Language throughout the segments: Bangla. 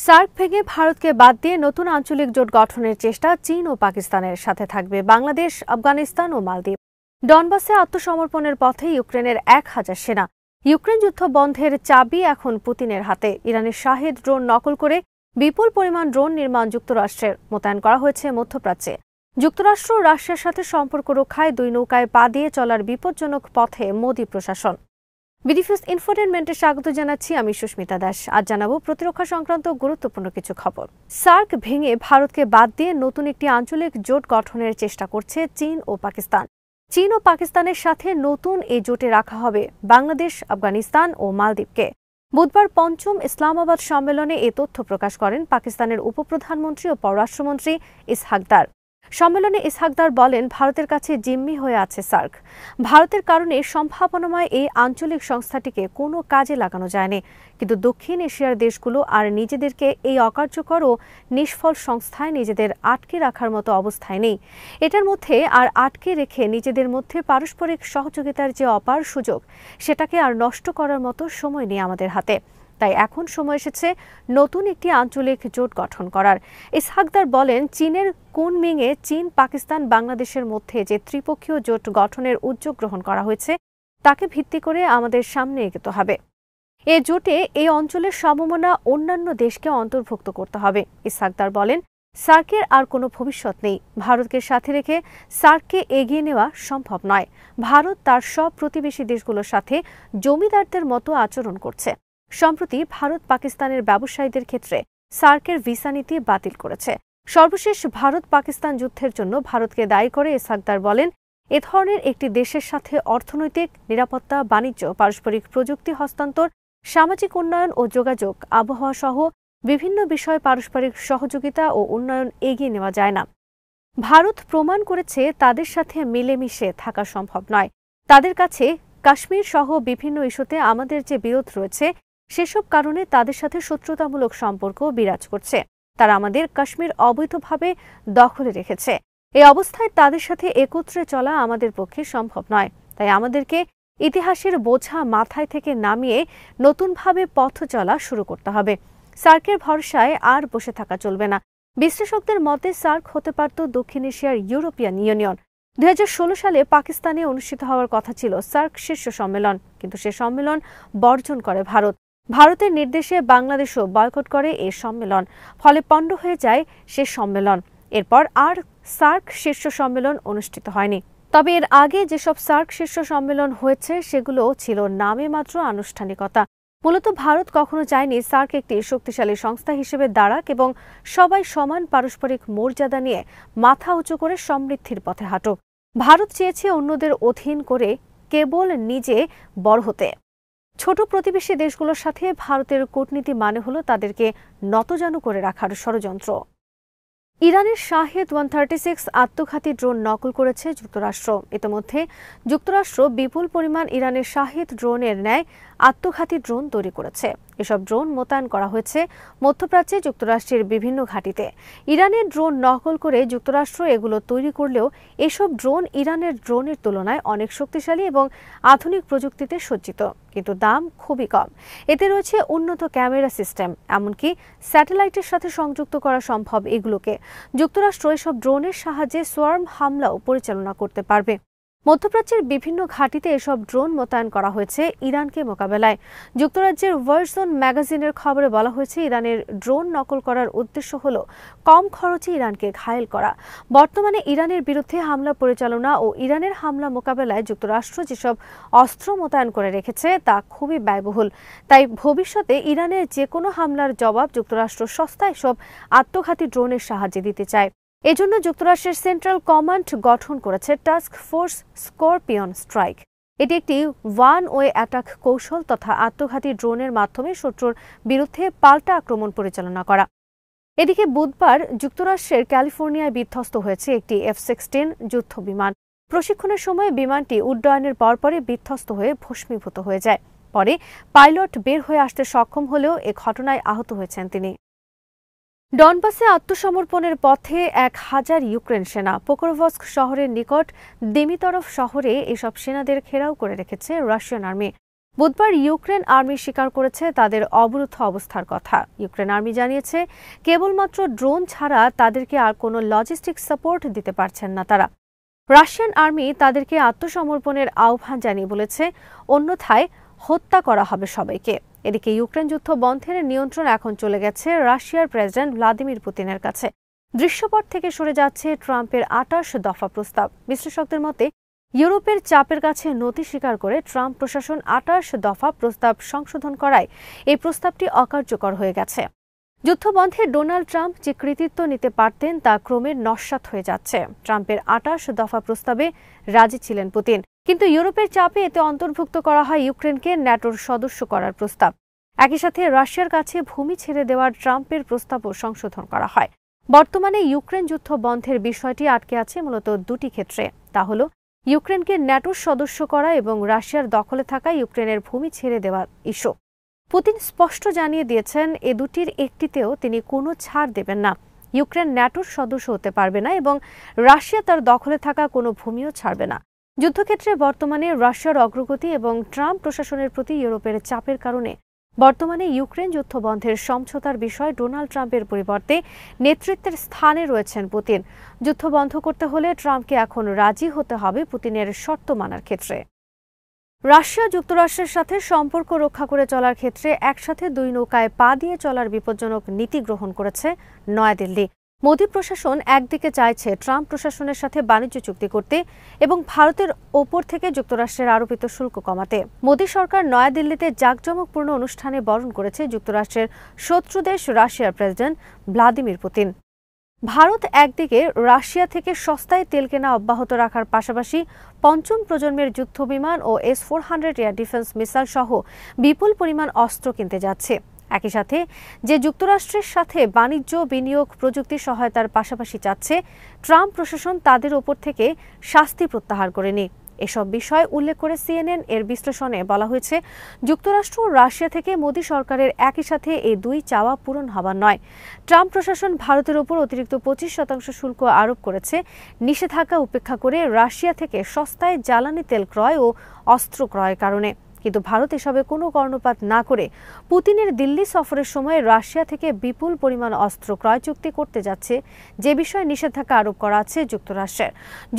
সার্ক ভেঙে ভারতকে বাদ দিয়ে নতুন আঞ্চলিক জোট গঠনের চেষ্টা চীন ও পাকিস্তানের সাথে থাকবে বাংলাদেশ, আফগানিস্তান ও মালদ্বীপ। ডনবাসে আত্মসমর্পণের পথে ইউক্রেনের 1000 সেনা। ইউক্রেন যুদ্ধ বন্ধের চাবি এখন পুতিনের হাতে। ইরানের শাহেদ ড্রোন নকল করে বিপুল পরিমাণ ড্রোন নির্মাণ যুক্তরাষ্ট্রের মোতায়েন করা হয়েছে মধ্যপ্রাচ্যে। যুক্তরাষ্ট্র ও রাশিয়ার সাথে সম্পর্ক রক্ষায় দুই নৌকায় পা দিয়ে চলার বিপজ্জনক পথে মোদি প্রশাসন। বিডিফিউজ ইনফোটেনমেন্টে স্বাগত জানাচ্ছি আমি সুস্মিতা দাস। আজ জানাবো প্রতিরক্ষা সংক্রান্ত গুরুত্বপূর্ণ কিছু খবর। সার্ক ভেঙে ভারতকে বাদ দিয়ে নতুন একটি আঞ্চলিক জোট গঠনের চেষ্টা করছে চীন ও পাকিস্তান। চীন ও পাকিস্তানের সাথে নতুন এই জোটে রাখা হবে বাংলাদেশ, আফগানিস্তান ও মালদ্বীপকে। বুধবার পঞ্চম ইসলামাবাদ সম্মেলনে এ তথ্য প্রকাশ করেন পাকিস্তানের উপপ্রধানমন্ত্রী ও পররাষ্ট্রমন্ত্রী ইসহাক দার। সম্মেলনে ইসহাক দার বলেন, ভারতের কাছে জিম্মি হয়ে আছে সার্ক। ভারতের কারণে সম্ভাবনাময় এই আঞ্চলিক সংস্থাটিকে কোনো কাজে লাগানো যায়নি, কিন্তু দক্ষিণ এশিয়ার দেশগুলো আর নিজেদেরকে এই অকার্যকর ও নিষ্ফল সংস্থায় নিজেদের আটকে রাখার মতো অবস্থায় নেই। এটার মধ্যে আর আটকে রেখে নিজেদের মধ্যে পারস্পরিক সহযোগিতার যে অপার সুযোগ, সেটাকে আর নষ্ট করার মতো সময় নেই আমাদের হাতে। তাই এখন সময় এসেছে নতুন একটি আঞ্চলিক জোট গঠন করার। ইসহাক দার বলেন, চীনের কুনমিংয়ে চীন, পাকিস্তান, বাংলাদেশের মধ্যে যে ত্রিপক্ষীয় জোট গঠনের উদ্যোগ গ্রহণ করা হয়েছে তাকে ভিত্তি করে আমাদের সামনে এগোতে হবে। এ জোটে এই অঞ্চলের সম্ভাবনা অন্যান্য দেশকে অন্তর্ভুক্ত করতে হবে। ইসহাক দার বলেন, সার্কের আর কোনো ভবিষ্যৎ নেই। ভারতকে সাথে রেখে সার্ককে এগিয়ে নেওয়া সম্ভব নয়। ভারত তার সব প্রতিবেশী দেশগুলোর সাথে জমিদারদের মতো আচরণ করছে। সম্প্রতি ভারত পাকিস্তানের ব্যবসায়ীদের ক্ষেত্রে সার্কের ভিসা নীতি বাতিল করেছে। সর্বশেষ ভারত পাকিস্তান যুদ্ধের জন্য ভারতকে দায়ী করে ইসহাক দার বলেন, এ ধরনের একটি দেশের সাথে অর্থনৈতিক, নিরাপত্তা, বাণিজ্য, পারস্পরিক প্রযুক্তি হস্তান্তর, সামাজিক উন্নয়ন ও যোগাযোগ, আবহাওয়া সহ বিভিন্ন বিষয়ে পারস্পরিক সহযোগিতা ও উন্নয়ন এগিয়ে নেওয়া যায় না। ভারত প্রমাণ করেছে তাদের সাথে মিলেমিশে থাকা সম্ভব নয়। তাদের কাছে কাশ্মীর সহ বিভিন্ন ইস্যুতে আমাদের যে বিরোধ রয়েছে, সেসব কারণে তাদের সাথে শত্রুতামূলক সম্পর্ক বিরাজ করছে। তারা আমাদের কাশ্মীর অবৈধভাবে দখলে রেখেছে। এই অবস্থায় তাদের সাথে একত্রে চলা আমাদের পক্ষে সম্ভব নয়। তাই আমাদেরকে ইতিহাসের বোঝা মাথায় থেকে নামিয়ে নতুনভাবে পথ চলা শুরু করতে হবে। সার্কের ভরসায় আর বসে থাকা চলবে না। বিশ্লেষকদের মতে সার্ক হতে পারত দক্ষিণ এশিয়ার ইউরোপিয়ান ইউনিয়ন। 2016 সালে পাকিস্তানে অনুষ্ঠিত হওয়ার কথা ছিল সার্ক শীর্ষ সম্মেলন, কিন্তু সে সম্মেলন বর্জন করে ভারত। ভারতের নির্দেশে বাংলাদেশও বয়কট করে এ সম্মেলন। ফলে পণ্ড হয়ে যায় সে সম্মেলন। এরপর আর সার্ক শীর্ষ সম্মেলন অনুষ্ঠিত হয়নি। তবে এর আগে যেসব সার্ক শীর্ষ সম্মেলন হয়েছে সেগুলো ছিল নামে মাত্র আনুষ্ঠানিকতা। মূলত ভারত কখনো চায়নি সার্ক একটি শক্তিশালী সংস্থা হিসেবে দাঁড়াক এবং সবাই সমান পারস্পরিক মর্যাদা নিয়ে মাথা উঁচু করে সমৃদ্ধির পথে হাঁটুক। ভারত চেয়েছে অন্যদের অধীন করে কেবল নিজে বড় হতে। ছোট প্রতিবেশী দেশগুলোর সাথে ভারতের কূটনীতি মানে হলো তাদেরকে নতজানু করে রাখার ষড়যন্ত্র। ইরানের শাহেদ 136 আত্মঘাতী ড্রোন নকল করেছে যুক্তরাষ্ট্র। ইতিমধ্যে যুক্তরাষ্ট্র বিপুল পরিমাণ ইরানের শাহেদ ড্রোনের ন্যায় আত্মঘাতী ড্রোন তৈরি করেছে। এসব ড্রোন মোতায়েন করা হয়েছে মধ্যপ্রাচ্যে যুক্তরাষ্ট্রের বিভিন্ন ঘাঁটিতে। ইরানের ড্রোন নকল করে যুক্তরাষ্ট্র এগুলো তৈরি করলেও এসব ড্রোন ইরানের ড্রোনের তুলনায় অনেক শক্তিশালী এবং আধুনিক প্রযুক্তিতে সজ্জিত, কিন্তু দাম খুবই কম। এতে রয়েছে উন্নত ক্যামেরা সিস্টেম, এমনকি স্যাটেলাইটের সাথে সংযুক্ত করা সম্ভব এগুলোকে। যুক্তরাষ্ট্র এসব ড্রোনের সাহায্যে সোয়ার্ম হামলাও পরিচালনা করতে পারবে। মধ্যপ্রাচ্যের বিভিন্ন ঘাঁটিতে এসব ড্রোন মোতায়েন করা হয়েছে ইরানকে মোকাবেলায়। যুক্তরাজ্যের ভার্সন ম্যাগাজিনের খবরে বলা হয়েছে, ইরানের ড্রোন নকল করার উদ্দেশ্য হল কম খরচে ইরানকে ঘায়েল করা। বর্তমানে ইরানের বিরুদ্ধে হামলা পরিচালনা ও ইরানের হামলা মোকাবেলায় যুক্তরাষ্ট্র যেসব অস্ত্র মোতায়েন করে রেখেছে তা খুবই ব্যয়বহুল। তাই ভবিষ্যতে ইরানের যে কোনো হামলার জবাব যুক্তরাষ্ট্র সস্তায় সব আত্মঘাতী ড্রোনের সাহায্যে দিতে চায়। এজন্য যুক্তরাষ্ট্রের সেন্ট্রাল কমান্ড গঠন করেছে টাস্ক ফোর্স স্করপিয়ন স্ট্রাইক। এটি একটি ওয়ান ওয়ে অ্যাটাক কৌশল তথা আত্মঘাতী ড্রোনের মাধ্যমে শত্রুর বিরুদ্ধে পাল্টা আক্রমণ পরিচালনা করা। এদিকে বুধবার যুক্তরাষ্ট্রের ক্যালিফোর্নিয়ায় বিধ্বস্ত হয়েছে একটি F-16 যুদ্ধ বিমান। প্রশিক্ষণের সময় বিমানটি উড্ডয়নের পরপরই বিধ্বস্ত হয়ে ভস্মীভূত হয়ে যায়। পরে পাইলট বের হয়ে আসতে সক্ষম হলেও এ ঘটনায় আহত হয়েছেন তিনি। ডনবাসে আত্মসমর্পণের পথে 1000 ইউক্রেন সেনা। পোকরোভস্ক শহরের নিকট দিমিতরভ শহরে এসব সেনাদের ঘেরাও করে রেখেছে রাশিয়ান আর্মি। বুধবার ইউক্রেন আর্মি স্বীকার করেছে তাদের অবরুদ্ধ অবস্থার কথা। ইউক্রেন আর্মি জানিয়েছে কেবলমাত্র ড্রোন ছাড়া তাদেরকে আর কোনো লজিস্টিক সাপোর্ট দিতে পারছেন না তারা। রাশিয়ান আর্মি তাদেরকে আত্মসমর্পণের আহ্বান জানিয়ে বলেছে অন্যথায় হত্যা করা হবে সবাইকে। এদিকে ইউক্রেন যুদ্ধ বন্ধের নিয়ন্ত্রণ এখন চলে গেছে রাশিয়ার প্রেসিডেন্ট ভ্লাদিমির পুতিনের কাছে। দৃশ্যপট থেকে সরে যাচ্ছে ট্রাম্পের ২৮ দফা প্রস্তাব। বিশ্লেষকদের মতে ইউরোপের চাপের কাছে নতি স্বীকার করে ট্রাম্প প্রশাসন ২৮ দফা প্রস্তাব সংশোধন করায় এই প্রস্তাবটি অকার্যকর হয়ে গেছে। যুদ্ধবন্ধে ডোনাল্ড ট্রাম্প যে কৃতিত্ব নিতে পারতেন তা ক্রমে নস্যাৎ হয়ে যাচ্ছে। ট্রাম্পের ২৮ দফা প্রস্তাবে রাজি ছিলেন পুতিন, কিন্তু ইউরোপের চাপে এতে অন্তর্ভুক্ত করা হয় ইউক্রেনকে ন্যাটোর সদস্য করার প্রস্তাব। একই সাথে রাশিয়ার কাছে ভূমি ছেড়ে দেওয়ার ট্রাম্পের প্রস্তাবও সংশোধন করা হয়। বর্তমানে ইউক্রেন যুদ্ধ বন্ধের বিষয়টি আটকে আছে মূলত দুটি ক্ষেত্রে, তা হল ইউক্রেনকে ন্যাটোর সদস্য করা এবং রাশিয়ার দখলে থাকা ইউক্রেনের ভূমি ছেড়ে দেওয়ার ইস্যু। পুতিন স্পষ্ট জানিয়ে দিয়েছেন এ দুটির একটিতেও তিনি কোনো ছাড় দেবেন না। ইউক্রেন ন্যাটোর সদস্য হতে পারবে না এবং রাশিয়া তার দখলে থাকা কোনো ভূমিও ছাড়বে না। যুদ্ধক্ষেত্রে বর্তমানে রাশিয়ার অগ্রগতি এবং ট্রাম্প প্রশাসনের প্রতি ইউরোপের চাপের কারণে বর্তমানে ইউক্রেন যুদ্ধ বন্ধের সমঝোতার বিষয়ে ডোনাল্ড ট্রাম্পের পরিবর্তে নেতৃত্বের স্থানে রয়েছেন পুতিন। যুদ্ধ বন্ধ করতে হলে ট্রাম্পকে এখন রাজি হতে হবে পুতিনের শর্ত মানার ক্ষেত্রে। রাশিয়া যুক্তরাষ্ট্রের সাথে সম্পর্ক রক্ষা করে চলার ক্ষেত্রে একসাথে দুই নৌকায় পা দিয়ে চলার বিপজ্জনক নীতি গ্রহণ করেছে নয়াদিল্লি। মোদি প্রশাসন একদিকে চাইছে ট্রাম্প প্রশাসনের সাথে বাণিজ্য চুক্তি করতে এবং ভারতের ওপর থেকে যুক্তরাষ্ট্রের আরোপিত শুল্ক কমাতে। মোদি সরকার নয়াদিল্লিতে জাঁকজমকপূর্ণ অনুষ্ঠানে বরণ করেছে যুক্তরাষ্ট্রের শত্রুদেশ রাশিয়ার প্রেসিডেন্ট ভ্লাদিমির পুতিন। ভারত একদিকে রাশিয়া থেকে সস্তায় তেল কেনা অব্যাহত রাখার পাশাপাশি পঞ্চম প্রজন্মের যুদ্ধবিমান ও S-400 এয়ার ডিফেন্স মিসাইল সহ বিপুল পরিমাণ অস্ত্র কিনতে যাচ্ছে। একই সাথে যে যুক্তরাষ্ট্রের সাথে বাণিজ্য, বিনিয়োগ, প্রযুক্তি সহায়তার পাশাপাশি চাচ্ছে ট্রাম্প প্রশাসন তাদের ওপর থেকে শাস্তি প্রত্যাহার করে নিক। এসব বিষয় উল্লেখ করে CNN এর বিশ্লেষণে বলা হয়েছে যুক্তরাষ্ট্র ও রাশিয়া থেকে মোদি সরকারের একই সাথে এই দুই চাওয়া পূরণ হবার নয়। ট্রাম্প প্রশাসন ভারতের ওপর অতিরিক্ত 25% শুল্ক আরোপ করেছে নিষেধাজ্ঞা উপেক্ষা করে রাশিয়া থেকে সস্তায় জ্বালানি তেল ক্রয় ও অস্ত্র ক্রয়ের কারণে। কিন্তু ভারত এসবে কোনো কর্ণপাত না করে পুতিনের দিল্লি সফরের সময় রাশিয়া থেকে বিপুল পরিমাণ অস্ত্র ক্রয় চুক্তি করতে যাচ্ছে, যে বিষয়ে নিষেধাজ্ঞা আরোপ করা আছে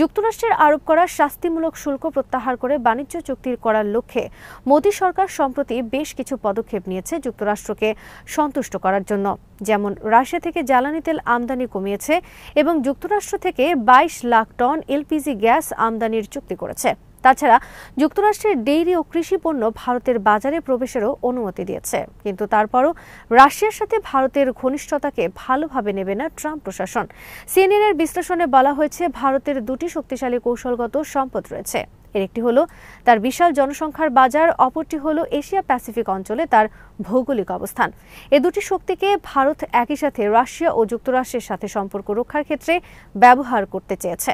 যুক্তরাষ্ট্রের আরোপ করা শাস্তিমূলক শুল্ক প্রত্যাহার করে বাণিজ্য চুক্তি করার লক্ষ্যে মোদি সরকার সম্প্রতি বেশ কিছু পদক্ষেপ নিয়েছে যুক্তরাষ্ট্রকে সন্তুষ্ট করার জন্য। যেমন রাশিয়া থেকে জ্বালানি তেল আমদানি কমিয়েছে এবং যুক্তরাষ্ট্র থেকে 22 লাখ টন LPG গ্যাস আমদানির চুক্তি করেছে। তাছাড়া যুক্তরাষ্ট্রের ডেইরি ও কৃষি পণ্য ভারতের বাজারে প্রবেশেরও অনুমতি দিয়েছে। কিন্তু তারপরও রাশিয়ার সাথে ভারতের ঘনিষ্ঠতাকে ভালোভাবে নেবে না ট্রাম্প প্রশাসন। CNN এর বিশ্লেষণে বলা হয়েছে ভারতের দুটি শক্তিশালী কৌশলগত সম্পদ রয়েছে। এর একটি হলো তার বিশাল জনসংখ্যার বাজার, অপরটি হলো এশিয়া প্যাসিফিক অঞ্চলে তার ভৌগোলিক অবস্থান। এ দুটি শক্তিকে ভারত একই সাথে রাশিয়া ও যুক্তরাষ্ট্রের সাথে সম্পর্ক রক্ষার ক্ষেত্রে ব্যবহার করতে চেয়েছে।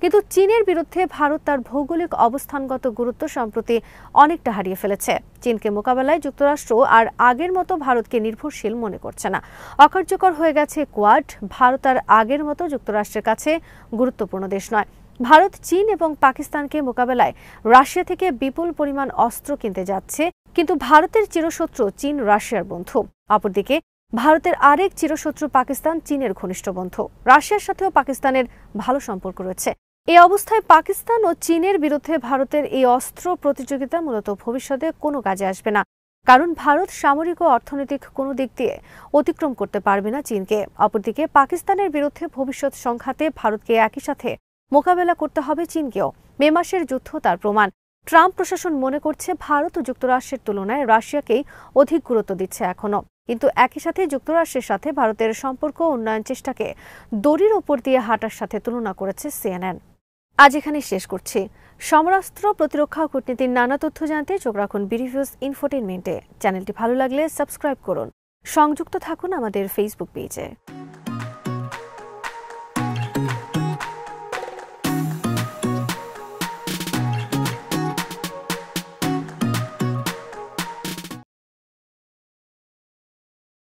কিন্তু চীনের বিরুদ্ধে ভারত তার ভৌগোলিক অবস্থানগত গুরুত্ব সম্প্রতি অনেকটা হারিয়ে ফেলেছে। চীনকে মোকাবেলায় যুক্তরাষ্ট্র আর আগের মতো ভারতকে নির্ভরশীল মনে করছে না। অকার্যকর হয়ে গেছে কোয়াড। ভারত আর আগের মতো যুক্তরাষ্ট্রের কাছে গুরুত্বপূর্ণ দেশ নয়। ভারত চীন এবং পাকিস্তানকে মোকাবেলায় রাশিয়া থেকে বিপুল পরিমাণ অস্ত্র কিনতে যাচ্ছে, কিন্তু ভারতের চিরশত্রু চীন রাশিয়ার বন্ধু। অপরদিকে ভারতের আরেক চিরশত্রু পাকিস্তান চীনের ঘনিষ্ঠ বন্ধু। রাশিয়ার সাথেও পাকিস্তানের ভালো সম্পর্ক রয়েছে। এই অবস্থায় পাকিস্তান ও চীনের বিরুদ্ধে ভারতের এই অস্ত্র প্রতিযোগিতা মূলত ভবিষ্যতে কোনো কাজে আসবে না, কারণ ভারত সামরিক ও অর্থনৈতিক কোনো দিক দিয়ে অতিক্রম করতে পারবে না চীনকে। অপরদিকে পাকিস্তানের বিরুদ্ধে ভবিষ্যৎ সংঘাতে ভারতকে একই সাথে মোকাবেলা করতে হবে চীনকেও। মে মাসের যুদ্ধ তার প্রমাণ। ট্রাম্প প্রশাসন মনে করছে ভারত ও যুক্তরাষ্ট্রের তুলনায় রাশিয়াকেই অধিক গুরুত্ব দিচ্ছে এখনো, কিন্তু একই সাথে যুক্তরাষ্ট্রের সাথে ভারতের সম্পর্ক উন্নয়ন চেষ্টাকে দড়ির ওপর দিয়ে হাঁটার সাথে তুলনা করেছে CNN। আজ এখানে শেষ করছি। সমরাস্ত্র, প্রতিরক্ষা ও কূটনীতির নানা তথ্য জানতে চোখ রাখুন বিরিভিউজ ইনফোটেইনমেন্টে। চ্যানেলটি ভালো লাগলে সাবস্ক্রাইব করুন। সংযুক্ত থাকুন আমাদের ফেসবুক পেজে।